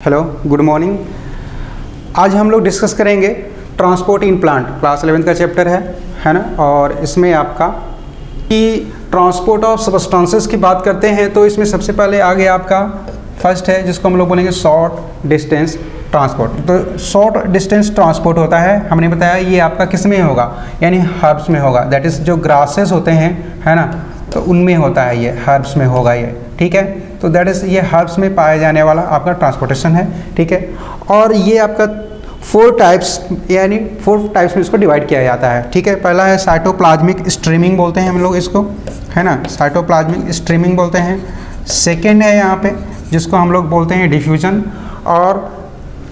Hello, good morning. Good morning. आज हम लोग डिस्कस करेंगे ट्रांसपोर्ट इन प्लांट, क्लास 11 का चैप्टर है ना। और इसमें आपका कि ट्रांसपोर्ट ऑफ सब्सटेंसेस की बात करते हैं तो इसमें सबसे पहले आगे आपका फर्स्ट है जिसको हम लोग बोलेंगे शॉर्ट डिस्टेंस ट्रांसपोर्ट। तो शॉर्ट डिस्टेंस ट्रांसपोर्ट होता है, हमने बताया ये आपका किस में होगा, यानी हर्ब्स में होगा। दैट इज़ जो ग्रासेस होते हैं है ना, तो उनमें होता है, ये हर्ब्स में होगा ये, ठीक है। तो दैट इज़ ये हर्ब्स में पाया जाने वाला आपका ट्रांसपोर्टेशन है, ठीक है। और ये आपका 4 टाइप्स, यानी 4 टाइप्स में इसको डिवाइड किया जाता है, ठीक है। पहला है साइटोप्लाज्मिक स्ट्रीमिंग बोलते हैं हम लोग इसको, है ना, साइटोप्लाज्मिक स्ट्रीमिंग बोलते हैं। सेकेंड है यहाँ पे जिसको हम लोग बोलते हैं डिफ्यूजन, और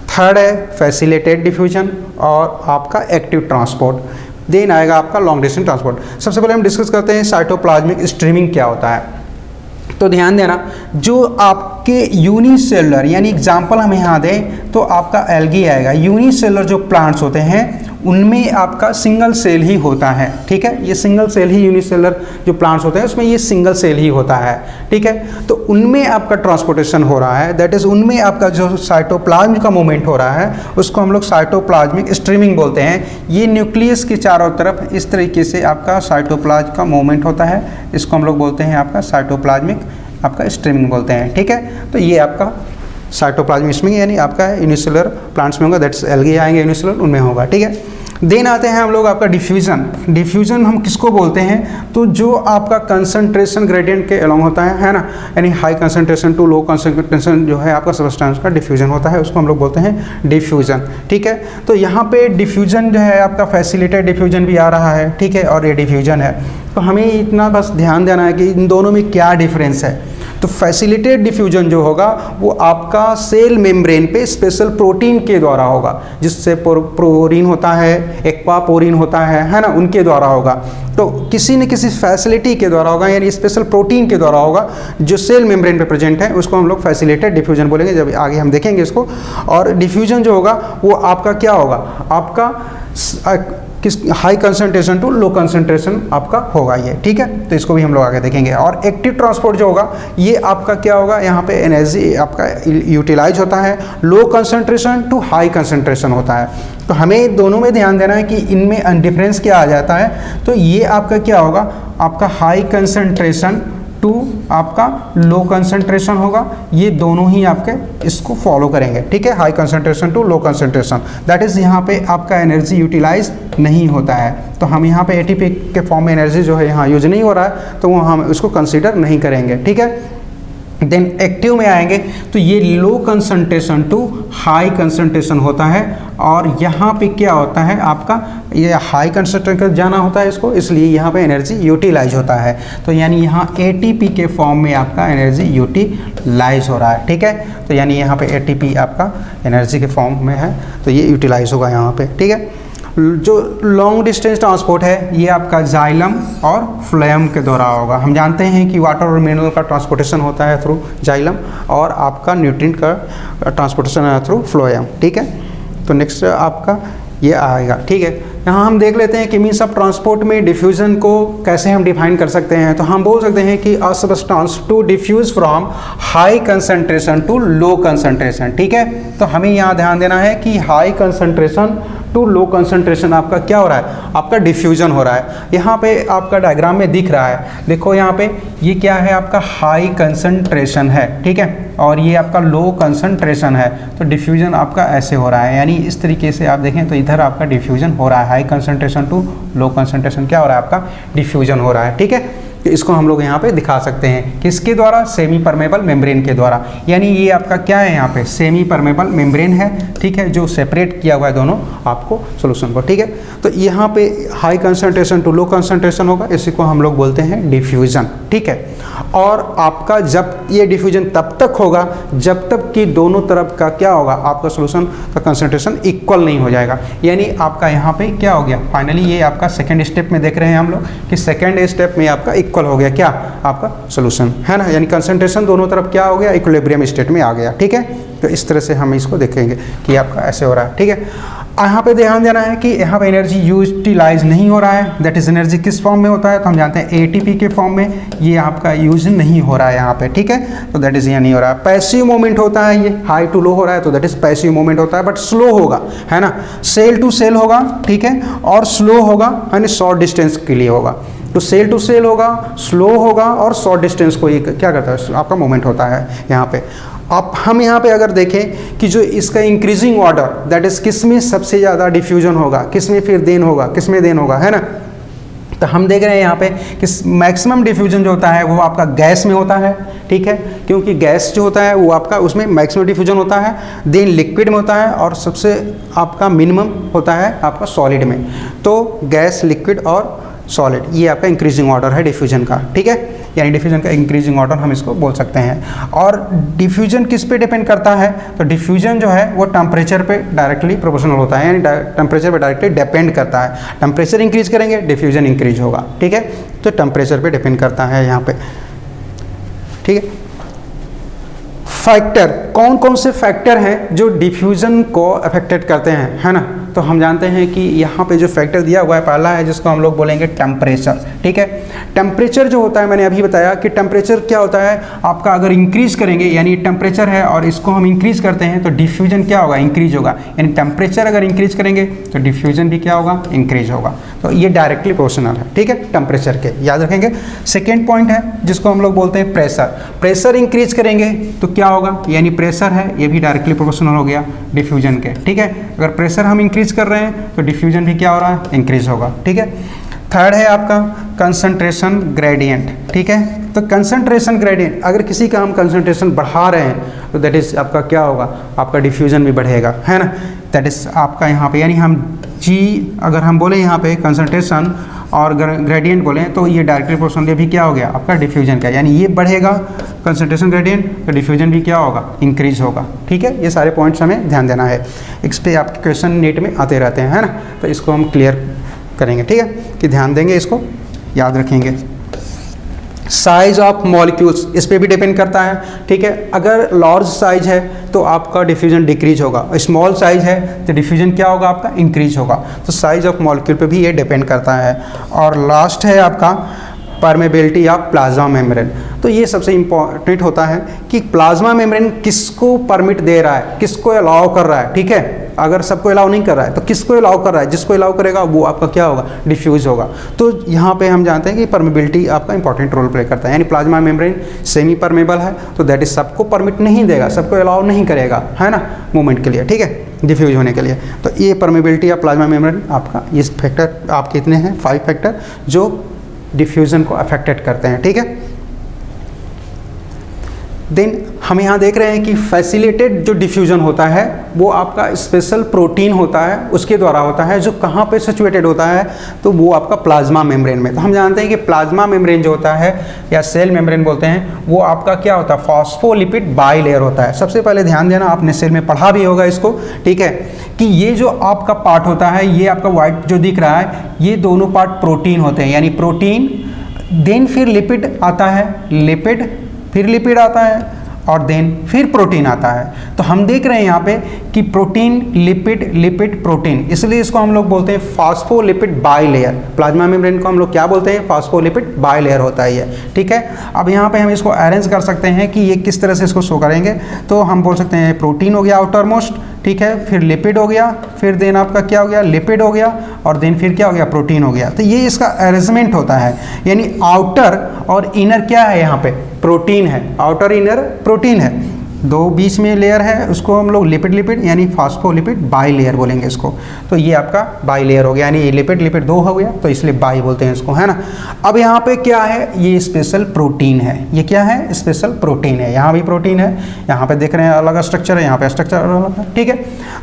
थर्ड है फैसिलिटेड डिफ्यूजन, और आपका एक्टिव ट्रांसपोर्ट। देन आएगा आपका लॉन्ग डिस्टेंस ट्रांसपोर्ट। सबसे पहले हम डिस्कस करते हैं साइटोप्लाज्मिक स्ट्रीमिंग क्या होता है। तो ध्यान देना, जो आपके यूनिसेलुलर, यानी एग्जाम्पल हम यहाँ दें तो आपका एल्गी आएगा। यूनिसेलुलर जो प्लांट्स होते हैं उनमें आपका सिंगल सेल ही होता है, ठीक है। ये सिंगल सेल ही यूनिसेलुलर जो प्लांट्स होते हैं उसमें ये सिंगल सेल ही होता है, ठीक है। तो उनमें आपका ट्रांसपोर्टेशन हो रहा है, दैट इज़ उनमें आपका जो साइटोप्लाज्म का मूवमेंट हो रहा है उसको हम लोग साइटोप्लाज्मिक स्ट्रीमिंग बोलते हैं। ये न्यूक्लियस के चारों तरफ इस तरीके से आपका साइटोप्लाज्म का मूवमेंट होता है, इसको हम लोग बोलते हैं आपका साइटोप्लाज्मिक आपका स्ट्रीमिंग बोलते हैं, ठीक है। तो ये आपका साइटोप्लाज्मिक स्ट्रीमिंग यानी आपका यूनिसेलुलर प्लांट्स में होगा, दैट्स एल्गी आएंगे यूनिसेलुलर, उनमें होगा, ठीक है। देन आते हैं हम लोग आपका डिफ्यूजन। डिफ्यूजन हम किसको बोलते हैं, तो जो आपका कंसंट्रेशन ग्रेडियंट के अलोंग होता है ना, यानी high concentration to low concentration जो है आपका सब्सटेंस का डिफ्यूजन होता है, उसको हम लोग बोलते हैं डिफ्यूजन, ठीक है। तो यहाँ पे डिफ्यूजन जो है आपका फैसिलिटेड डिफ्यूजन भी आ रहा है, ठीक है, और ये डिफ्यूजन है। तो हमें इतना बस ध्यान देना है कि इन दोनों में क्या डिफरेंस है। तो फैसिलिटेड डिफ्यूजन जो होगा वो आपका सेल मेम्ब्रेन पे स्पेशल प्रोटीन के द्वारा होगा, जिससे प्रोरीन होता है, एक्वापोरिन होता है ना, उनके द्वारा होगा। तो किसी न किसी फैसिलिटी के द्वारा होगा, यानी स्पेशल प्रोटीन के द्वारा होगा जो सेल मेम्ब्रेन पे प्रेजेंट है, उसको हम लोग फैसिलिटेड डिफ्यूजन बोलेंगे, जब आगे हम देखेंगे इसको। और डिफ्यूजन जो होगा वो आपका क्या होगा, आपका किस high concentration to low concentration आपका होगा ये, ठीक है। तो इसको भी हम लोग आगे देखेंगे। और एक्टिव ट्रांसपोर्ट जो होगा ये आपका क्या होगा, यहाँ पे एनर्जी आपका यूटिलाइज होता है, low concentration to high concentration होता है। तो हमें दोनों में ध्यान देना है कि इनमें डिफरेंस क्या आ जाता है। तो ये आपका क्या होगा, आपका हाई कंसंट्रेशन टू आपका लो कंसंट्रेशन होगा, ये दोनों ही आपके इसको फॉलो करेंगे, ठीक है। High concentration to low concentration, that is यहाँ पे आपका एनर्जी यूटिलाइज नहीं होता है। तो हम यहाँ पे एटीपी के फॉर्म में एनर्जी जो है यहाँ यूज नहीं हो रहा है, तो वो हम उसको कंसीडर नहीं करेंगे, ठीक है। देन एक्टिव में आएंगे तो ये low concentration to high concentration होता है, और यहाँ पे क्या होता है आपका, ये हाई कंसंट्रेशन जाना होता है इसको, इसलिए यहाँ पे एनर्जी यूटिलाइज होता है। तो यानी यहाँ एटीपी के फॉर्म में आपका एनर्जी यूटिलाइज हो रहा है, ठीक है। तो यानी यहाँ पे एटीपी आपका एनर्जी के फॉर्म में है, तो ये यूटिलाइज होगा यहाँ पे, ठीक है। जो लॉन्ग डिस्टेंस ट्रांसपोर्ट है ये आपका जाइलम और फ्लोएम के द्वारा होगा। हम जानते हैं कि वाटर और मिनरल का ट्रांसपोर्टेशन होता है थ्रू जाइलम, और आपका न्यूट्रिएंट का ट्रांसपोर्टेशन है थ्रू फ्लोएम, ठीक है। तो नेक्स्ट आपका ये आएगा, ठीक है। यहाँ हम देख लेते हैं कि मीन्स ऑफ ट्रांसपोर्ट में डिफ्यूजन को कैसे हम डिफाइन कर सकते हैं। तो हम बोल सकते हैं कि a substance to diffuse from high concentration to low concentration, ठीक है। तो हमें यहाँ ध्यान देना है कि high concentration to low concentration आपका क्या हो रहा है, आपका डिफ्यूजन हो रहा है। यहाँ पे आपका डायग्राम में दिख रहा है, देखो यहाँ पे ये क्या है, आपका हाई कंसंट्रेशन है, ठीक है, और ये आपका लो कंसंट्रेशन है। तो डिफ्यूजन आपका ऐसे हो रहा है, यानी इस तरीके से आप देखें तो इधर आपका डिफ्यूजन हो रहा है, high concentration to low concentration क्या हो रहा है, आपका डिफ्यूजन हो रहा है, ठीक है। तो इसको हम लोग यहाँ पे दिखा सकते हैं किसके द्वारा, सेमी परमेबल मेम्ब्रेन के द्वारा। यानी ये आपका क्या है, यहाँ पे सेमी परमेबल मेम्ब्रेन है, ठीक है, जो सेपरेट किया हुआ है दोनों आपको सॉल्यूशन को, ठीक है। तो यहाँ पे high concentration to low concentration होगा, इसी को हम लोग बोलते हैं डिफ्यूजन, ठीक है। और आपका जब ये डिफ्यूजन तब तक होगा जब तक कि दोनों तरफ का क्या होगा, आपका सॉल्यूशन का कंसंट्रेशन इक्वल नहीं हो जाएगा। यानी आपका यहाँ पे क्या हो गया, फाइनली ये आपका सेकेंड स्टेप में देख रहे हैं हम लोग कि सेकेंड स्टेप में आपका इक्वल हो गया क्या, आपका सॉल्यूशन, है ना। यानी कंसंट्रेशन दोनों तरफ क्या हो गया, इक्विलिब्रियम स्टेट में आ गया, ठीक है। तो इस तरह से हम इसको देखेंगे कि आपका ऐसे हो रहा है, ठीक है। यहाँ पे ध्यान देना है कि यहाँ पे एनर्जी यूटिलाइज नहीं हो रहा है, दैट इज एनर्जी किस फॉर्म में होता है, तो हम जानते हैं एटीपी के फॉर्म में ये आपका यूज नहीं हो रहा है यहाँ पे, ठीक है। तो दैट इज यहाँ नहीं हो रहा है। पैसिव मूवमेंट होता है, ये हाई टू लो हो रहा है, तो दैट इज पैसिव मूवमेंट होता है, बट स्लो होगा, है ना, सेल टू सेल होगा, ठीक है, और स्लो होगा, यानी शॉर्ट डिस्टेंस के लिए होगा। तो सेल टू सेल होगा, स्लो होगा और शॉर्ट डिस्टेंस को ये क्या करता है, आपका मूवमेंट होता है यहाँ पे। अब हम यहाँ पे अगर देखें कि जो इसका इंक्रीजिंग ऑर्डर, दैट इज किस में सबसे ज़्यादा डिफ्यूजन होगा, किस में फिर देन होगा, किस में देन होगा, है ना। तो हम देख रहे हैं यहाँ पे कि मैक्सिमम डिफ्यूजन जो होता है वो आपका गैस में होता है, ठीक है, क्योंकि गैस जो होता है वो आपका उसमें मैक्सिमम डिफ्यूजन होता है, देन लिक्विड में होता है, और सबसे आपका मिनिमम होता है आपका सॉलिड में। तो गैस, लिक्विड और सॉलिड, ये आपका इंक्रीजिंग ऑर्डर है डिफ्यूजन का, ठीक है, यानी डिफ्यूजन का इंक्रीजिंग ऑर्डर हम इसको बोल सकते हैं। और डिफ्यूजन किस पे डिपेंड करता है, तो डिफ्यूजन जो है वो टेम्परेचर पे डायरेक्टली प्रोपोर्शनल होता है, यानी टेम्परेचर पे डायरेक्टली डिपेंड करता है। टेम्परेचर इंक्रीज करेंगे, डिफ्यूजन इंक्रीज होगा, ठीक है, तो टेम्परेचर पे डिपेंड करता है यहाँ पे, ठीक है। फैक्टर, कौन कौन से फैक्टर हैं जो डिफ्यूजन को अफेक्टेड करते हैं, है ना। तो हम जानते हैं कि यहाँ पे जो फैक्टर दिया हुआ है पहला है जिसको हम लोग बोलेंगे टेम्परेचर, ठीक है। टेम्परेचर जो होता है, मैंने अभी बताया कि टेम्परेचर क्या होता है आपका, अगर इंक्रीज करेंगे, यानी टेम्परेचर है और इसको हम इंक्रीज करते हैं तो डिफ्यूजन क्या होगा, इंक्रीज होगा, यानी टेम्परेचर अगर इंक्रीज करेंगे तो डिफ्यूजन भी क्या होगा, इंक्रीज होगा। तो ये डायरेक्टली प्रोपोर्शनल है, ठीक है, टेम्परेचर के, याद रखेंगे। सेकेंड पॉइंट है जिसको हम लोग बोलते हैं प्रेशर। प्रेशर इंक्रीज करेंगे तो क्या होगा, यानी प्रेशर है ये भी डायरेक्टली प्रोपोर्शनल हो गया डिफ्यूजन के, ठीक है। अगर प्रेशर हम इंक्रीज कर रहे हैं तो डिफ्यूजन भी क्या हो रहा है, इंक्रीज होगा, ठीक है। थर्ड है आपका कंसंट्रेशन ग्रेडियंट, ठीक है। तो कंसंट्रेशन ग्रेडियंट, अगर किसी का हम कंसंट्रेशन बढ़ा रहे हैं तो दैट इज आपका क्या होगा, आपका डिफ्यूजन भी बढ़ेगा, है ना। दैट इज आपका यहाँ पे, यानी हम जी अगर हम बोले यहाँ पे कंसंट्रेशन और ग्रेडियंट बोले तो ये डायरेक्टली प्रोपोर्शनल भी क्या हो गया आपका डिफ्यूजन का, यानी ये बढ़ेगा कंसंट्रेशन ग्रेडियंट तो डिफ्यूजन भी क्या होगा, इंक्रीज होगा, ठीक है। ये सारे पॉइंट्स हमें ध्यान देना है, इस पर आपके क्वेश्चन नेट में आते रहते हैं, है ना। तो इसको हम क्लियर करेंगे, ठीक है, कि ध्यान देंगे, इसको याद रखेंगे। साइज ऑफ मॉलिक्यूल्स, इस पे भी डिपेंड करता है, ठीक है। अगर लार्ज साइज है तो आपका डिफ्यूजन डिक्रीज होगा, स्मॉल साइज है तो डिफ्यूजन क्या होगा आपका, इंक्रीज होगा। तो साइज ऑफ मॉलिक्यूल पे भी ये डिपेंड करता है। और लास्ट है आपका परमेबिलिटी ऑफ प्लाज्मा मेम्ब्रेन। तो ये सबसे इम्पॉर्टेंट होता है कि प्लाज्मा मेम्ब्रेन किसको परमिट दे रहा है, किसको अलाउ कर रहा है, ठीक है। अगर सबको अलाउ नहीं कर रहा है तो किसको अलाउ कर रहा है, जिसको अलाउ करेगा वो आपका क्या होगा, डिफ्यूज होगा। तो यहाँ पे हम जानते हैं कि परमेबिलिटी आपका इंपॉर्टेंट रोल प्ले करता है, यानी प्लाज्मा मेम्ब्रेन सेमी परमेबल है तो दैट इज सबको परमिट नहीं देगा, सबको अलाउ नहीं करेगा, है ना, मूवमेंट के लिए, ठीक है, डिफ्यूज होने के लिए। तो ये परमेबिलिटी ऑफ प्लाज्मा मेम्ब्रेन आपका, इस फैक्टर आपके इतने हैं 5 फैक्टर जो डिफ्यूजन को अफेक्टेड करते हैं, ठीक है। देन हम यहाँ देख रहे हैं कि फैसिलिटेड जो डिफ्यूजन होता है वो आपका स्पेशल प्रोटीन होता है, उसके द्वारा होता है, जो कहाँ पे सिचुएटेड होता है, तो वो आपका प्लाज्मा मेम्ब्रेन में। तो हम जानते हैं कि प्लाज्मा मेम्ब्रेन जो होता है या सेल मेम्ब्रेन बोलते हैं, वो आपका क्या होता है, फॉस्फोलिपिड बाइलेयर होता है। सबसे पहले ध्यान देना, आपने सेल में पढ़ा भी होगा इसको, ठीक है, कि ये जो आपका पार्ट होता है, ये आपका व्हाइट जो दिख रहा है, ये दोनों पार्ट प्रोटीन होते हैं, यानी प्रोटीन, देन फिर लिपिड आता है, लिपिड, फिर लिपिड आता है और देन फिर प्रोटीन आता है। तो हम देख रहे हैं यहाँ पे कि प्रोटीन, लिपिड, लिपिड, प्रोटीन, इसलिए इसको हम लोग बोलते हैं फॉस्फोलिपिड बाइलेयर। प्लाज्मा मेम्ब्रेन को हम लोग क्या बोलते हैं, फॉस्फोलिपिड बाइलेयर होता है ये, ठीक है। अब यहाँ पे हम इसको अरेंज कर सकते हैं कि ये किस तरह से इसको शो करेंगे। तो हम बोल सकते हैं प्रोटीन हो गया आउटर मोस्ट, ठीक है, फिर लिपिड हो गया, फिर देन आपका क्या हो गया, लिपिड हो गया, और देन फिर क्या हो गया, प्रोटीन हो गया। तो ये इसका अरेंजमेंट होता है, यानी आउटर और इनर क्या है, यहाँ पे प्रोटीन है, आउटर इनर प्रोटीन है, दो बीच में लेयर है, उसको हम लोग लिपिड लिपिड यानी फॉस्फोलिपिड बाई लेयर बोलेंगे इसको। तो ये आपका बाई लेयर हो गया, यानी ये लिपिड लिपिड दो हो गया, तो इसलिए बाई बोलते हैं इसको, है ना। अब यहाँ पे क्या है, ये स्पेशल प्रोटीन है, ये क्या है, स्पेशल प्रोटीन है। यहाँ भी प्रोटीन है, यहाँ पे देख रहे हैं अलग स्ट्रक्चर है, यहाँ पे स्ट्रक्चर अलग है, ठीक है।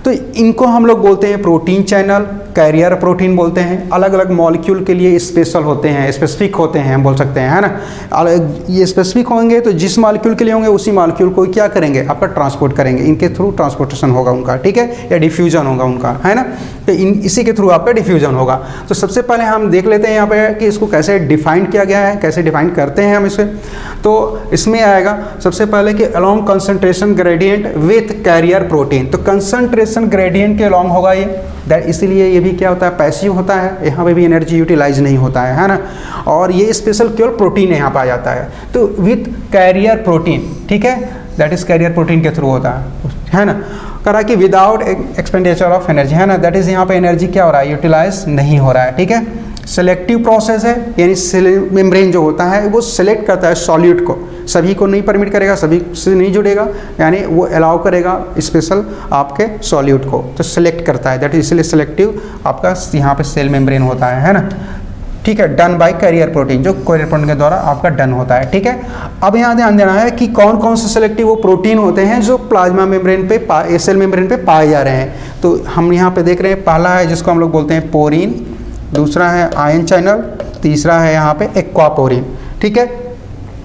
तो इनको हम लोग बोलते हैं प्रोटीन चैनल, कैरियर प्रोटीन बोलते हैं। अलग अलग मॉलिक्यूल के लिए स्पेशल होते हैं, स्पेसिफिक होते हैं, हम बोल सकते हैं, है ना। ये स्पेसिफिक होंगे तो जिस मॉलिक्यूल के लिए होंगे उसी मॉलिक्यूल को क्या करेंगे, करेंगे, आपका ट्रांसपोर्ट करेंगे, इनके थ्रू ट्रांसपोर्टेशन होगा उनका, ठीक है, या डिफ्यूजन होगा उनका, है ना। तो इसी के थ्रू आपका डिफ्यूजन होगा। तो सबसे पहले हम देख लेते हैं यहाँ पे कि इसको कैसे डिफाइन किया गया है, कैसे डिफाइन करते हैं हम इसे। तो इसमें आएगा सबसे पहले कि along concentration gradient with carrier protein. तो कंसंट्रेशन ग्रेडियंट के अलोंग होगा ये, इसीलिए ये भी क्या होता है, पैसिव होता है, यहाँ पे भी एनर्जी यूटिलाइज नहीं होता है ना। और ये स्पेशल केवल प्रोटीन यहाँ पे आ जाता है। तो विथ कैरियर प्रोटीन, ठीक है, दैट इज कैरियर प्रोटीन के थ्रू होता है ना। करा कि विदाउट एक्सपेंडिचर ऑफ एनर्जी, है ना, दैट इज यहाँ पे एनर्जी क्या हो रहा है, यूटिलाइज नहीं हो रहा है, ठीक है। सेलेक्टिव प्रोसेस है, यानी सेल मेम्ब्रेन जो होता है वो सेलेक्ट करता है सॉल्यूट को, सभी को नहीं परमिट करेगा, सभी से नहीं जुड़ेगा, यानी वो अलाउ करेगा स्पेशल आपके सॉल्यूट को, तो सेलेक्ट करता है, दैट इज इसलिए सेलेक्टिव आपका यहाँ पे सेल मेम्ब्रेन होता है ना, ठीक है। डन बाय कैरियर प्रोटीन, जो कैरियर प्रोटीन के द्वारा आपका डन होता है, ठीक है। अब यहाँ ध्यान देना है कि कौन कौन से सेलेक्टिव वो प्रोटीन होते हैं जो प्लाज्मा मेम्ब्रेन पे सेल मेम्ब्रेन पे पाए जा रहे हैं। तो हम यहाँ पे देख रहे हैं, पहला है जिसको हम लोग बोलते हैं पोरीन, दूसरा है आयन चैनल, तीसरा है यहाँ पे एक्वापोरीन, ठीक है।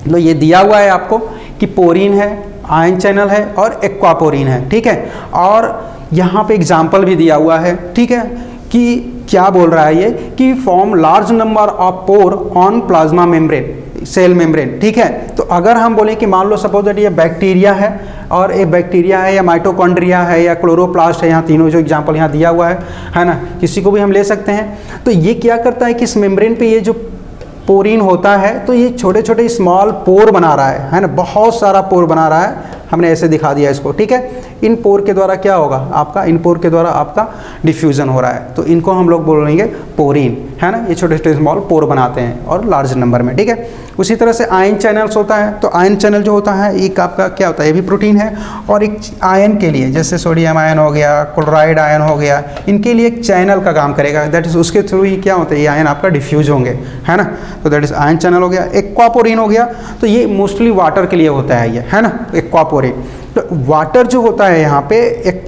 तो ये दिया हुआ है आपको कि पोरीन है, आयन चैनल है और एक्वापोरीन है, ठीक है। और यहाँ पे एग्जाम्पल भी दिया हुआ है, ठीक है, कि क्या बोल रहा है ये कि form large number of pore on plasma membrane, cell membrane, ठीक है। तो अगर हम बोलें कि मान लो सपोज दैट ये बैक्टीरिया है, और ये बैक्टीरिया है या माइटोकॉन्ड्रिया है या क्लोरोप्लास्ट है, यहाँ तीनों जो एग्जांपल यहाँ दिया हुआ है ना, किसी को भी हम ले सकते हैं। तो ये क्या करता है कि इस मेम्ब्रेन पे ये जो पोरीन होता है, तो ये छोटे छोटे स्मॉल पोर बना रहा है ना, बहुत सारा पोर बना रहा है, हमने ऐसे दिखा दिया इसको, ठीक है। इन पोर के द्वारा क्या होगा आपका, इन पोर के द्वारा आपका डिफ्यूजन हो रहा है, तो इनको हम लोग बोलेंगे पोरीन, है ना। ये छोटे छोटे स्मॉल पोर बनाते हैं और लार्ज नंबर में, ठीक है। उसी तरह से आयन चैनल्स होता है, तो आयन चैनल जो होता है एक आपका क्या होता है, ये भी प्रोटीन है। और एक आयन के लिए जैसे सोडियम आयन हो गया, क्लोराइड आयन हो गया, इनके लिए एक चैनल का काम करेगा, दैट इज उसके थ्रू ही क्या होता है, ये आयन आपका डिफ्यूज होंगे, है ना। तो दैट इज आयन चैनल हो गया। एक्वापोरीन हो गया, तो ये मोस्टली वाटर के लिए होता है ये, है ना, एक्वापोरीन। तो वाटर जो होता है यहाँ पे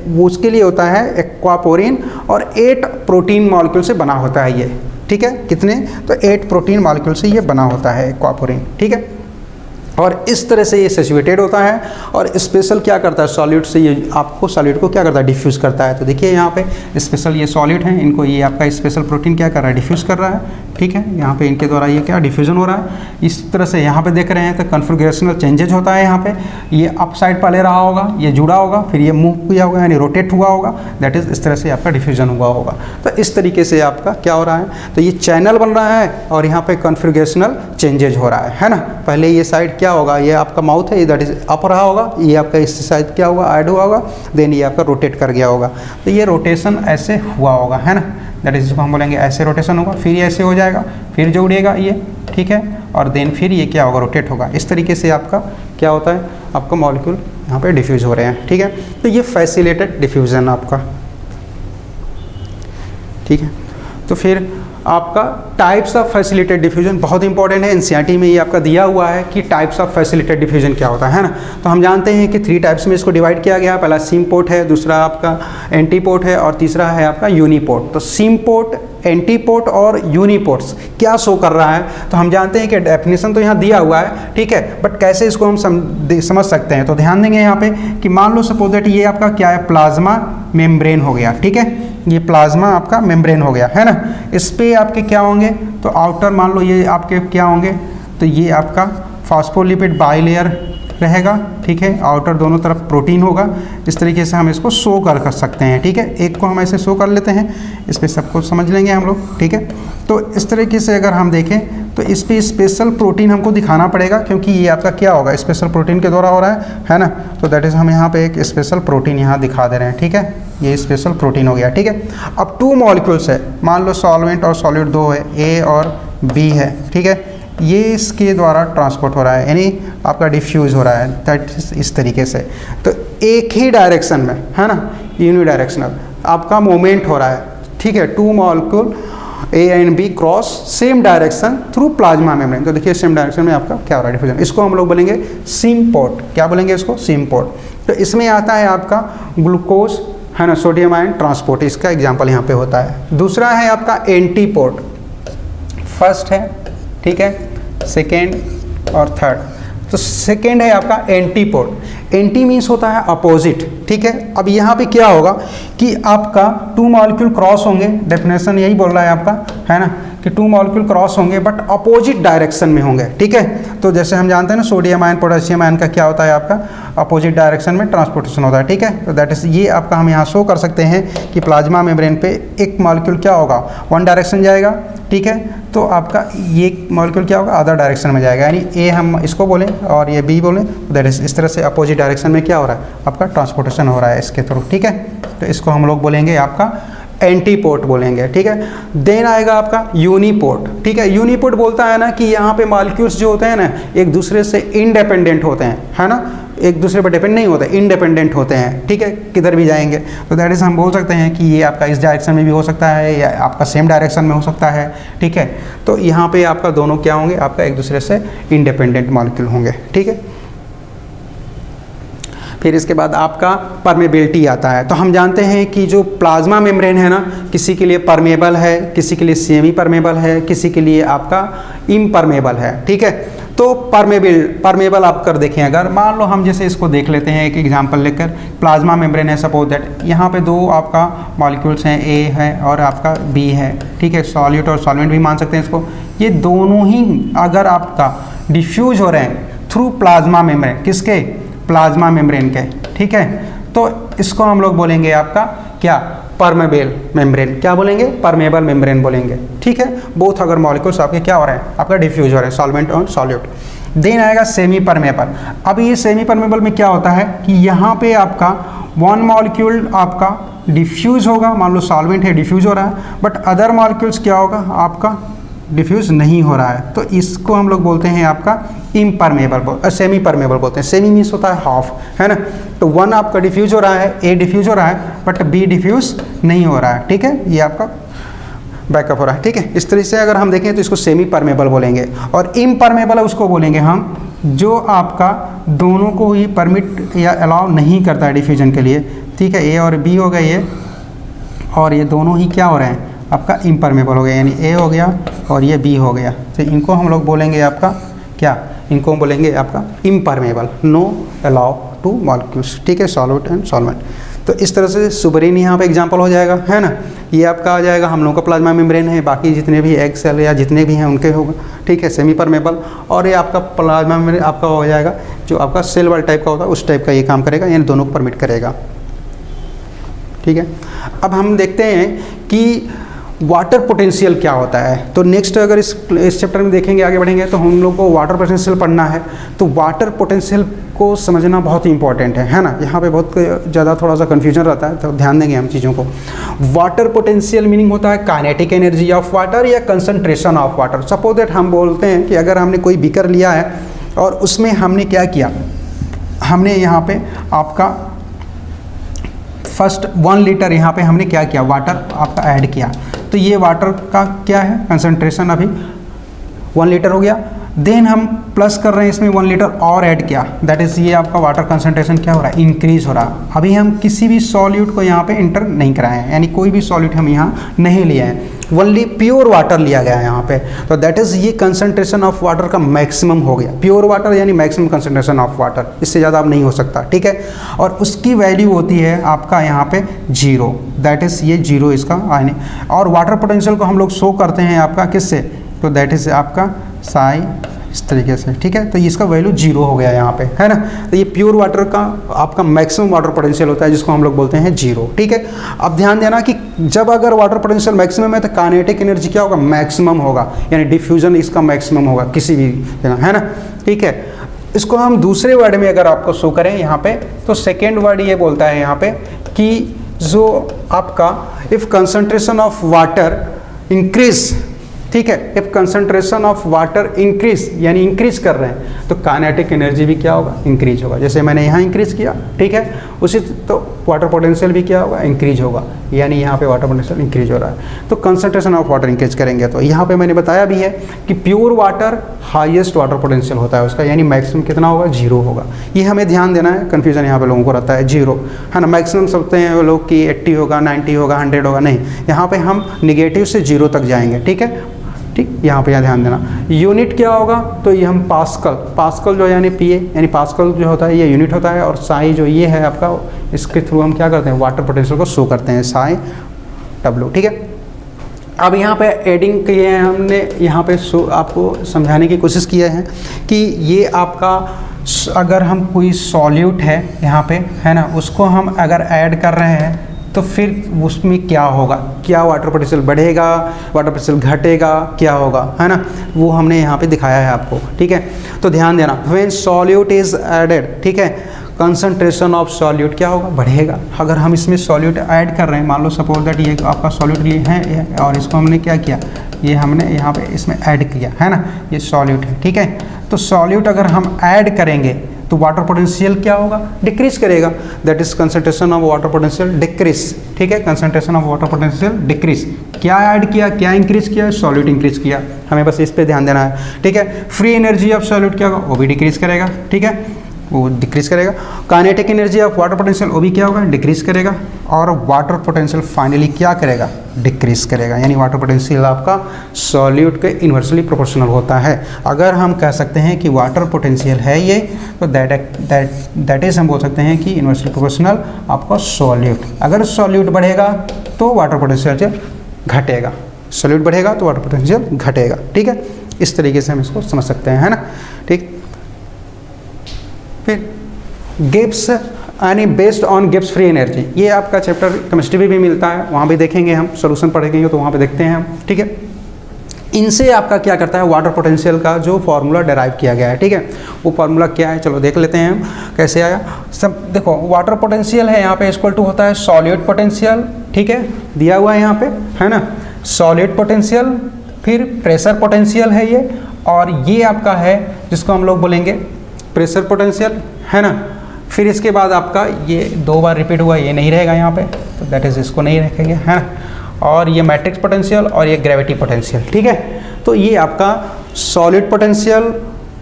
वो उसके लिए होता है एक्वापोरीन, और 8 प्रोटीन मॉलिक्यूल से बना होता है ये, ठीक है। कितने, तो 8 प्रोटीन मॉलिक्यूल से ये बना होता है एक्वापोरीन, ठीक है। और इस तरह से ये सैचुरेटेड होता है, और स्पेशल क्या करता है, सॉलिड से ये आपको सॉलिड को क्या करता है, डिफ्यूज़ करता है। तो देखिए यहाँ पे स्पेशल ये सॉलिड हैं, इनको ये आपका स्पेशल प्रोटीन क्या कर रहा है, डिफ्यूज़ कर रहा है, ठीक है। यहाँ पे इनके द्वारा ये क्या डिफ्यूजन हो रहा है। इस तरह से यहाँ पे देख रहे हैं तो कन्फिगरेशनल चेंजेज होता है। यहाँ पे ये अप साइड पर ले रहा होगा, ये जुड़ा होगा, फिर ये मूव किया होगा, यानी रोटेट हुआ होगा, दैट इज़ इस तरह से आपका डिफ्यूजन हुआ होगा। तो इस तरीके से आपका क्या हो रहा है, तो ये चैनल बन रहा है और यहाँ पे कन्फिगरेशनल चेंजेज हो रहा है ना। पहले ये साइड क्या होगा, ये आपका माउथ है, दैट इज अप रहा होगा, ये आपका इस साइड क्या होगा, ऐड हुआ होगा, देन ये आपका रोटेट कर गया होगा। तो ये रोटेशन ऐसे हुआ होगा, है ना, दैट इज जिसको हम बोलेंगे ऐसे रोटेशन होगा, फिर ये ऐसे हो जाएगा, फिर जुड़ेगा ये, ठीक है, और देन फिर ये क्या होगा, रोटेट होगा। इस तरीके से आपका क्या होता है, आपका मॉलिक्यूल यहाँ पे डिफ्यूज हो रहे हैं, ठीक है। तो ये फैसिलिटेड डिफ्यूजन आपका, ठीक है। तो फिर आपका टाइप्स ऑफ फैसिलिटेड डिफ्यूजन बहुत इंपॉर्टेंट है, एनसीईआरटी में ये आपका दिया हुआ है कि टाइप्स ऑफ फैसिलिटेड डिफ्यूजन क्या होता है ना। तो हम जानते हैं कि 3 टाइप्स में इसको डिवाइड किया गया, पहला सिमपोर्ट है, दूसरा आपका एंटीपोर्ट है, और तीसरा है आपका यूनिपोर्ट। तो सिमपोर्ट, एंटीपोर्ट और यूनिपोर्ट्स क्या शो कर रहा है, तो हम जानते हैं कि डेफिनेशन तो यहाँ दिया हुआ है, ठीक है, बट कैसे इसको हम समझ सकते हैं। तो ध्यान देंगे यहाँ पे कि मान लो सपोज दैट ये आपका क्या है, प्लाज्मा मेम्ब्रेन हो गया, ठीक है, ये प्लाज्मा आपका मेम्ब्रेन हो गया, है ना। इस पे आपके क्या होंगे, तो आउटर मान लो ये आपके क्या होंगे, तो ये आपका फॉस्फोलिपिड बाइलेयर रहेगा, ठीक है, आउटर दोनों तरफ प्रोटीन होगा। इस तरीके से हम इसको शो कर सकते हैं, ठीक है। एक को हम ऐसे शो कर लेते हैं, इस पर सबको समझ लेंगे हम लोग, ठीक है। तो इस तरीके से अगर हम देखें तो इस पर स्पेशल प्रोटीन हमको दिखाना पड़ेगा, क्योंकि ये आपका क्या होगा, स्पेशल प्रोटीन के द्वारा हो रहा है ना। तो दैट इज़ हम यहाँ पे एक स्पेशल प्रोटीन यहाँ दिखा दे रहे हैं, ठीक है, ये स्पेशल प्रोटीन हो गया, ठीक है। अब 2 मॉलिक्यूल्स है, मान लो सॉल्वेंट और सॉलिड 2 है, ए और बी है, ठीक है, ये इसके द्वारा ट्रांसपोर्ट हो रहा है, यानी आपका डिफ्यूज़ हो रहा है, दैट इस तरीके से। तो एक ही डायरेक्शन में, है ना, यूनिडायरेक्शनल आपका मूवमेंट हो रहा है, ठीक है। 2 molecule A and B cross same direction through plasma membrane. तो देखिए सेम डायरेक्शन में आपका क्या हो रहा है, डिफ्यूजन। इसको हम लोग बोलेंगे सिमपोर्ट, क्या बोलेंगे इसको, सिमपोर्ट। तो इसमें आता है आपका ग्लूकोज, है ना, सोडियम आयन ट्रांसपोर्ट, इसका एग्जाम्पल यहाँ पे होता है। दूसरा है आपका एंटीपोर्ट, फर्स्ट है, ठीक है, सेकेंड और थर्ड। तो सेकेंड है आपका एंटीपोर्ट। एंटी मीन्स होता है अपोजिट, ठीक है। अब यहाँ पे क्या होगा कि आपका टू मॉलिक्यूल क्रॉस होंगे, डेफिनेशन यही बोल रहा है आपका, है ना, कि टू मॉलिक्यूल क्रॉस होंगे बट अपोजिट डायरेक्शन में होंगे, ठीक है। तो जैसे हम जानते हैं ना सोडियम आयन पोटेशियम आयन का क्या होता है आपका अपोजिट डायरेक्शन में ट्रांसपोर्टेशन होता है, ठीक है। तो दैट इज ये आपका हम यहाँ शो कर सकते हैं कि प्लाज्मा मेम्ब्रेन पे एक मॉलिक्यूल क्या होगा वन डायरेक्शन जाएगा, ठीक है। तो आपका ये मॉलिक्यूल क्या होगा अदर डायरेक्शन में जाएगा, यानी ए हम इसको बोलें और ये बी बोलें, दैट इज इस तरह से अपोजिट डायरेक्शन में क्या हो रहा है आपका ट्रांसपोर्टेशन हो रहा है इसके थ्रू, ठीक है। तो इसको हम लोग बोलेंगे आपका एंटीपोर्ट बोलेंगे, ठीक है। देन आएगा आपका यूनिपोर्ट, ठीक है। यूनिपोर्ट बोलता है ना कि यहाँ पे मॉलिक्यूल्स जो होते हैं ना एक दूसरे से इंडिपेंडेंट होते हैं, है ना, एक दूसरे पर डिपेंड नहीं होते, इंडिपेंडेंट होते हैं, ठीक है, किधर भी जाएंगे। तो दैट इज़ हम बोल सकते हैं कि ये आपका इस डायरेक्शन में भी हो सकता है या आपका सेम डायरेक्शन में हो सकता है, ठीक है। तो यहाँ पे आपका दोनों क्या होंगे आपका एक दूसरे से इंडिपेंडेंट मॉलिक्यूल होंगे, ठीक है। फिर इसके बाद आपका परमेबिलिटी आता है। तो हम जानते हैं कि जो प्लाज्मा मेम्ब्रेन है ना किसी के लिए परमेबल है, किसी के लिए सेमी परमेबल है, किसी के लिए आपका इम्परमेबल है, ठीक है। तो परमेबल आप कर देखें, अगर मान लो हम जैसे इसको देख लेते हैं एक एग्जांपल लेकर, प्लाज्मा मेम्ब्रेन है सपोज दैट, यहाँ पे दो आपका मॉलिक्यूल्स हैं, ए है और आपका बी है, ठीक है, सॉल्यूट और सॉल्वेंट भी मान सकते हैं इसको। ये दोनों ही अगर आपका डिफ्यूज हो रहे हैं थ्रू प्लाज्मा मेम्ब्रेन, किसके प्लाज्मा मेम्ब्रेन के, ठीक है, तो इसको हम लोग बोलेंगे आपका क्या परमेबल मेम्ब्रेन, क्या बोलेंगे परमेबल मेम्ब्रेन बोलेंगे, ठीक है। बोथ अगर मॉलिक्यूल्स आपके क्या हो रहे हैं आपका डिफ्यूज हो रहे हैं सॉल्वेंट और सॉल्यूट। देन आएगा सेमी परमेबल। अब ये सेमी परमेबल में क्या होता है कि यहाँ पे आपका वन मॉलिक्यूल आपका डिफ्यूज होगा, मान लो सॉल्वेंट है डिफ्यूज हो रहा है, बट अदर मॉलिक्यूल्स क्या होगा आपका डिफ्यूज नहीं हो रहा है, तो इसको हम लोग बोलते हैं आपका इम्परमेबल, सेमी परमेबल बोलते हैं। सेमी मीन्स होता है हाफ, है ना। तो वन आपका डिफ्यूज हो रहा है, ए डिफ्यूज हो रहा है बट बी डिफ्यूज नहीं हो रहा है, ठीक है, ये आपका बैकअप हो रहा है, ठीक है। इस तरह से अगर हम देखें तो इसको सेमी परमेबल बोलेंगे। और इम्परमेबल उसको बोलेंगे हम जो आपका दोनों को ही परमिट या अलाउ नहीं करता है डिफ्यूजन के लिए, ठीक है। ए और बी हो गए ये, और ये दोनों ही क्या हो रहे हैं आपका इम्परमेबल हो गया, यानी ए हो गया और ये बी हो गया, तो इनको हम लोग बोलेंगे आपका क्या, इनको बोलेंगे आपका impermeable, no allow to molecules, ठीक है, सॉल्वेंट एंड सॉल्वेंट। तो इस तरह से सुबरीन यहाँ पे एग्जांपल हो जाएगा, है ना। ये आपका आ जाएगा हम लोग का प्लाज्मा मेम्ब्रेन है, बाकी जितने भी एग सेल या जितने भी हैं उनके होगा, ठीक है, सेमी परमेबल। और ये आपका प्लाज्मा मेम्ब्रेन आपका हो जाएगा जो आपका सेल वाल टाइप का होता है उस टाइप का ये काम करेगा, यानी दोनों को परमिट करेगा, ठीक है। अब हम देखते हैं कि वाटर पोटेंशियल क्या होता है। तो नेक्स्ट अगर इस चैप्टर में देखेंगे आगे बढ़ेंगे तो हम लोग को वाटर पोटेंशियल पढ़ना है। तो वाटर पोटेंशियल को समझना बहुत ही इंपॉर्टेंट है ना। यहाँ पे बहुत ज़्यादा थोड़ा सा कन्फ्यूजन रहता है, तो ध्यान देंगे हम चीज़ों को। वाटर पोटेंशियल मीनिंग होता है काइनेटिक एनर्जी ऑफ वाटर या concentration of water. Suppose that हम बोलते हैं कि अगर हमने कोई बीकर लिया है और उसमें हमने क्या किया, हमने यहाँ पे आपका फर्स्ट 1 लीटर यहाँ पे हमने क्या किया, वाटर आपका ऐड किया। तो ये वाटर का क्या है कंसंट्रेशन, अभी 1 लीटर हो गया। देन हम प्लस कर रहे हैं इसमें 1 लीटर और ऐड किया, दैट इज़ ये आपका वाटर कंसंट्रेशन क्या हो रहा है, इंक्रीज हो रहा है। अभी हम किसी भी सॉल्यूट को यहाँ पे इंटर नहीं कराए हैं, यानी कोई भी सॉल्यूट हम यहाँ नहीं लिए हैं, ओनली प्योर वाटर लिया गया है यहाँ पे। तो दैट इज़ ये कंसंट्रेशन ऑफ वाटर का मैक्सिमम हो गया, प्योर वाटर यानी मैक्सिमम कंसंट्रेशन ऑफ वाटर, इससे ज़्यादा अब नहीं हो सकता, ठीक है। और उसकी वैल्यू होती है आपका यहाँ पे 0, दैट इज़ ये 0 इसका आने। और वाटर पोटेंशियल को हम लोग शो करते हैं आपका किससे, तो दैट इज़ आपका साई, इस तरीके से, ठीक है। तो इसका वैल्यू 0 हो गया यहाँ पे, है ना। तो ये प्योर वाटर का आपका मैक्सिमम वाटर पोटेंशियल होता है जिसको हम लोग बोलते हैं 0, ठीक है। अब ध्यान देना कि जब अगर वाटर पोटेंशियल मैक्सिमम है तो काइनेटिक एनर्जी क्या होगा, मैक्सिमम होगा, यानी डिफ्यूजन इसका मैक्सिमम होगा किसी भी जगह, है ना, ठीक है। इसको हम दूसरे वर्ड में अगर आपको शो करें यहाँ पे, तो सेकेंड वर्ड ये बोलता है यहाँ पे कि जो आपका if concentration of water increase, ठीक है, if concentration of water increase यानी इंक्रीज कर रहे हैं तो काइनेटिक एनर्जी भी क्या होगा, इंक्रीज होगा। जैसे मैंने यहाँ इंक्रीज किया, ठीक है, उसी तो वाटर पोटेंशियल भी क्या होगा, इंक्रीज होगा, यानी यहाँ पे वाटर पोटेंशियल इंक्रीज हो रहा है। तो कंसंट्रेशन ऑफ वाटर इंक्रीज करेंगे तो यहाँ पे मैंने बताया भी है कि pure water highest water potential होता है उसका, यानी मैक्सिमम कितना होगा, 0 होगा। ये हमें ध्यान देना है, कन्फ्यूजन यहाँ पे लोगों को रहता है, 0 है ना। मैक्सिमम सोचते हैं लोग कि 80 होगा, 90 होगा, 100 होगा, नहीं, यहाँ पे हम निगेटिव से 0 तक जाएंगे, ठीक है। ठीक, यहाँ पे ध्यान देना। यूनिट क्या होगा, तो ये हम पास्कल जो है यानी पीए यानी पास्कल जो होता है ये यूनिट होता है, और साई जो ये है आपका, इसके थ्रू हम क्या करते हैं वाटर पोटेंशियल को शो करते हैं, साई डब्ल्यू। ठीक है, अब यहाँ पे एडिंग किए हैं हमने, यहाँ पे आपको समझाने की कोशिश किया है कि ये आपका अगर हम कोई सॉल्यूट है यहाँ पे है ना, उसको हम अगर ऐड कर रहे हैं तो फिर उसमें क्या होगा, क्या वाटर पोटेंशियल बढ़ेगा, वाटर पोटेंशियल घटेगा, क्या होगा, है ना, वो हमने यहाँ पे दिखाया है आपको। ठीक है, तो ध्यान देना, व्हेन सॉल्यूट इज एडेड, ठीक है, कंसंट्रेशन ऑफ सॉल्यूट क्या होगा, बढ़ेगा। अगर हम इसमें सॉल्यूट ऐड कर रहे हैं, मान लो सपोज दैट ये आपका सॉल्यूट ये है और इसको हमने क्या किया, ये हमने यहाँ पे इसमें ऐड किया है ना, ये सॉल्यूट है। ठीक है, तो सॉल्यूट अगर हम ऐड करेंगे तो वाटर पोटेंशियल क्या होगा, डिक्रीज करेगा, that is concentration of water potential decrease. ठीक है, concentration of water potential decrease. क्या ऐड किया, क्या इंक्रीज किया, सॉल्यूट इंक्रीज किया, हमें बस इस पे ध्यान देना है। ठीक है, फ्री एनर्जी ऑफ सॉल्यूट क्या होगा, वो भी डिक्रीज करेगा। ठीक है, वो डिक्रीज करेगा। Kinetic energy of water potential वो भी क्या होगा, डिक्रीज करेगा। और वाटर पोटेंशियल फाइनली क्या करेगा, डिक्रीज करेगा। यानी वाटर पोटेंशियल आपका सॉल्यूट के इन्वर्सली प्रोपोर्शनल होता है। अगर हम कह सकते हैं कि वाटर पोटेंशियल है ये, तो दैट इज हम बोल सकते हैं कि इन्वर्सली प्रोपोर्शनल आपका सॉल्यूट। अगर सॉल्यूट बढ़ेगा तो वाटर पोटेंशियल घटेगा, सॉल्यूट बढ़ेगा तो वाटर पोटेंशियल घटेगा। ठीक है, इस तरीके से हम इसको समझ सकते हैं, है ना। ठीक, फिर गिब्स यानी based on Gibbs free energy, ये आपका चैप्टर केमिस्ट्री में भी मिलता है, वहाँ भी देखेंगे हम, सॉल्यूशन पढ़ेंगे तो वहाँ पे देखते हैं हम। ठीक है, इनसे आपका क्या करता है, वाटर पोटेंशियल का जो फार्मूला डेराइव किया गया है। ठीक है, वो फार्मूला क्या है, चलो देख लेते हैं हम कैसे आया। सब देखो, वाटर पोटेंशियल है यहाँ पे इक्वल टू होता है सॉलिड पोटेंशियल। ठीक है, दिया हुआ है यहाँ पे, है ना, सॉलिड पोटेंशियल, फिर प्रेशर पोटेंशियल है ये, और ये आपका है जिसको हम लोग बोलेंगे प्रेशर पोटेंशियल, है ना। फिर इसके बाद आपका ये 2 बार रिपीट हुआ, ये नहीं रहेगा यहाँ पे, तो दैट इज इसको नहीं रखेंगे, है ना। और ये मैट्रिक्स पोटेंशियल और ये ग्रेविटी पोटेंशियल। ठीक है, तो ये आपका solid potential,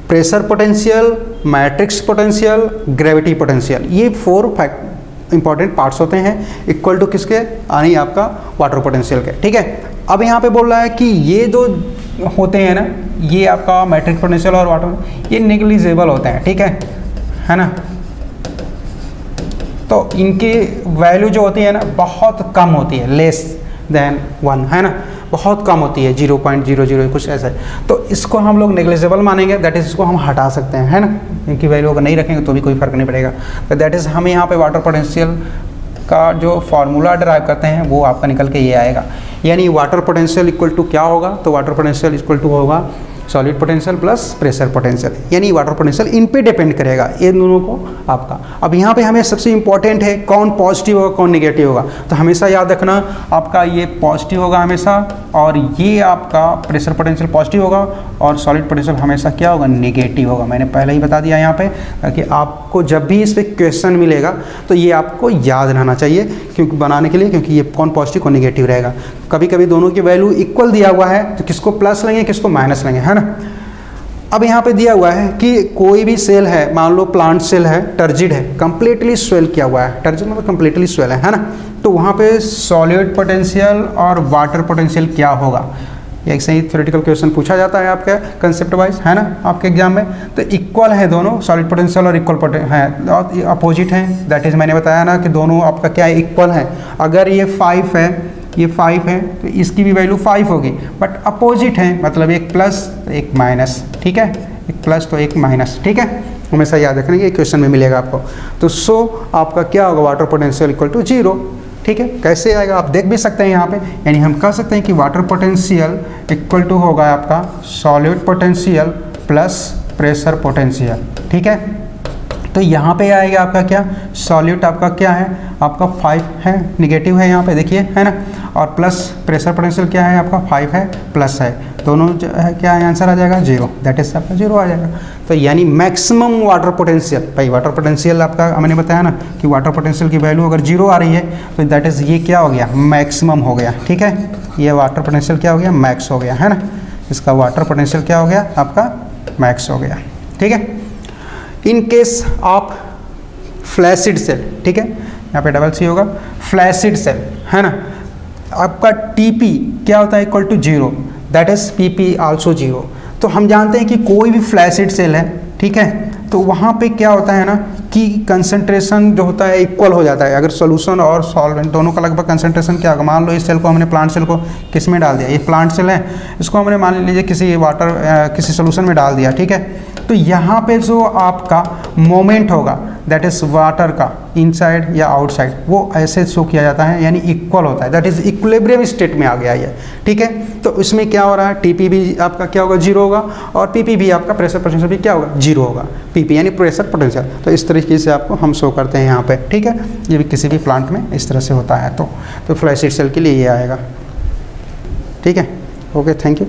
pressure potential, matrix potential, gravity potential, ये 4 इंपॉर्टेंट पार्ट्स होते हैं इक्वल टू किसके, यानी आपका वाटर पोटेंशियल के। ठीक है, अब यहाँ पे बोल रहा है कि ये जो होते हैं ना, ये आपका मैट्रिक्स पोटेंशियल और वाटर, ये नेग्लिजिबल होते हैं। ठीक है ना, तो इनकी वैल्यू जो होती है ना बहुत कम होती है, लेस देन 1, है ना, बहुत कम होती है, 0.00 कुछ ऐसा है। तो इसको हम लोग नेग्लिजिबल मानेंगे, दैट इज़ इसको हम हटा सकते हैं, है ना। इनकी वैल्यू अगर नहीं रखेंगे तो भी कोई फर्क नहीं पड़ेगा। तो दैट इज़ हम यहाँ पे वाटर पोटेंशियल का जो फार्मूला ड्राइव करते हैं वो आपका निकल के ये आएगा। यानी वाटर पोटेंशियल इक्वल टू क्या होगा, तो वाटर पोटेंशियल इक्वल टू होगा solid potential plus pressure potential. यानी वाटर पोटेंशियल इन पे डिपेंड करेगा, इन दोनों को आपका। अब यहाँ पे हमें सबसे इंपॉर्टेंट है कौन पॉजिटिव होगा कौन नेगेटिव होगा। तो हमेशा याद रखना आपका ये पॉजिटिव होगा हमेशा, और ये आपका प्रेशर पोटेंशियल पॉजिटिव होगा, और सॉलिड पोटेंशियल हमेशा क्या होगा, नेगेटिव होगा। मैंने पहले ही बता दिया यहाँ पे, ताकि आपको जब भी इस पर क्वेश्चन मिलेगा तो ये आपको याद रहना चाहिए, क्योंकि बनाने के लिए, क्योंकि ये कौन पॉजिटिव कौन नेगेटिव रहेगा। कभी कभी दोनों की वैल्यू इक्वल दिया हुआ है तो किसको प्लस लेंगे किसको माइनस लेंगे, है ना। अब यहाँ पे दिया हुआ है कि कोई भी सेल है, मान लो प्लांट सेल है, टर्जिड है, कंप्लीटली स्वेल किया हुआ है, टर्जिड मतलब कंप्लीटली स्वेल है ना। तो वहाँ पे सॉलिड पोटेंशियल और वाटर पोटेंशियल क्या होगा, ये एक सही थ्योरेटिकल क्वेश्चन पूछा जाता है आपके कंसेप्ट वाइज, है ना, आपके एग्जाम में। तो इक्वल है दोनों, सॉलिड पोटेंशियल और इक्वल है, और अपोजिट है, दैट इज मैंने बताया ना कि दोनों आपका क्या है, इक्वल है। अगर ये 5 है, ये 5 है, तो इसकी भी वैल्यू 5 होगी, बट अपोजिट है, मतलब एक प्लस तो एक माइनस। ठीक है, एक प्लस तो एक माइनस। ठीक है, हमेशा याद रखना कि क्वेश्चन में मिलेगा आपको। तो सो आपका क्या होगा, वाटर पोटेंशियल इक्वल टू 0। ठीक है, कैसे आएगा आप देख भी सकते हैं यहाँ पे। यानी हम कह सकते हैं कि वाटर पोटेंशियल इक्वल टू होगा आपका solid potential plus pressure potential. ठीक है, तो यहाँ पे आएगा आपका क्या, सॉल्यूट आपका क्या है, आपका 5 है, निगेटिव है यहाँ पे देखिए, है ना, और प्लस प्रेशर पोटेंशियल क्या है आपका 5 है, प्लस है, दोनों जो है क्या है, आंसर आ जाएगा 0, दैट इज आपका 0 आ जाएगा। तो यानी मैक्सिमम वाटर पोटेंशियल, भाई वाटर पोटेंशियल आपका मैंने बताया ना कि वाटर पोटेंशियल की वैल्यू अगर 0 आ रही है तो दैट इज़ ये क्या हो गया, मैक्सिमम हो गया। ठीक है, ये वाटर पोटेंशियल क्या हो गया, मैक्स हो गया, है ना, इसका वाटर पोटेंशियल क्या हो गया आपका, मैक्स हो गया। ठीक है, in case of flaccid cell, ठीक है, यहाँ पे डबल सी होगा, फ्लैसिड सेल, है ना, आपका टीपी क्या होता है, equal to 0, that is PP also zero. तो हम जानते हैं कि कोई भी फ्लैसिड सेल है, ठीक है, तो वहाँ पे क्या होता है ना कि कंसंट्रेशन जो होता है इक्वल हो जाता है। अगर सॉल्यूशन और सॉल्वेंट दोनों का लगभग कंसंट्रेशन क्या होगा, मान लो इस सेल को हमने, प्लांट सेल को किस में डाल दिया, ये प्लांट सेल है, इसको हमने मान लीजिए किसी किसी सोल्यूशन में डाल दिया, ठीक है, तो यहाँ पे जो आपका मोमेंट होगा दैट इज़ वाटर का इनसाइड या आउटसाइड, वो ऐसे शो किया जाता है, यानी इक्वल होता है, दैट इज़ इक्विलिब्रियम स्टेट में आ गया ये, ठीक है। तो इसमें क्या हो रहा है, TP भी आपका क्या होगा, जीरो होगा, और PP भी आपका प्रेशर पोटेंशियल भी क्या होगा, जीरो होगा, PP यानी प्रेशर पोटेंशियल। तो इस तरीके से आपको हम शो करते हैं यहाँ पे, ठीक है। ये भी किसी भी प्लांट में इस तरह से होता है। तो फ्लैसिड सेल के लिए ये आएगा, ठीक है। Okay, thank you.